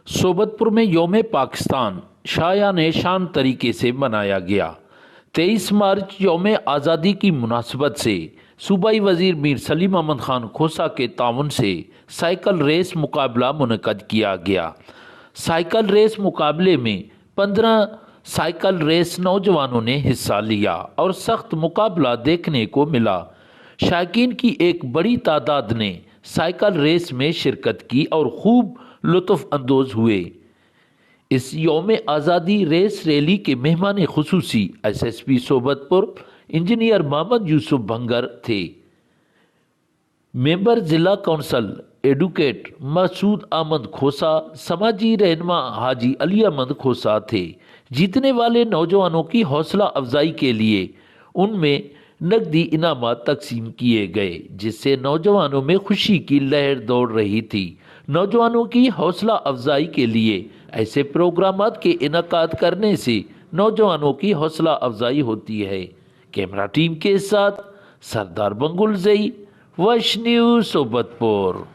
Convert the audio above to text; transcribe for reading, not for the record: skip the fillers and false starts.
सोबतपुर में योम पाकिस्तान शायान शान तरीके से मनाया गया। 23 मार्च योम आज़ादी की मुनासबत से सूबाई वज़ीर मीर सलीम अहमद खान खोसा के ताउन से साइकिल रेस मुकाबला मुनक़द किया गया। साइकिल रेस मुकाबले में 15 साइकिल रेस नौजवानों ने हिस्सा लिया और सख्त मुकाबला देखने को मिला। शायकीन की एक बड़ी तादाद ने साइकिल रेस में शिरकत की और खूब लुत्फ़ अंदोज़ हुए। इस यौम आज़ादी रेस रैली के मेहमान खुसूसी SSP सोबतपुर इंजीनियर मोहम्मद यूसुफ भंगर थे। मेंबर ज़िला कौंसल एडवोकेट मसूद अहमद खोसा, समाजी रहनुमा हाजी अली अहमद खोसा थे। जीतने वाले नौजवानों की हौसला अफजाई के लिए उनमें नकदी इनामात तकसीम किए गए, जिससे नौजवानों में खुशी की लहर दौड़ रही थी। नौजवानों की हौसला अफजाई के लिए ऐसे प्रोग्रामात के इनकाद करने से नौजवानों की हौसला अफजाई होती है। कैमरा टीम के साथ सरदार बंगुल ज़ई, वश न्यूज़ सोबतपुर।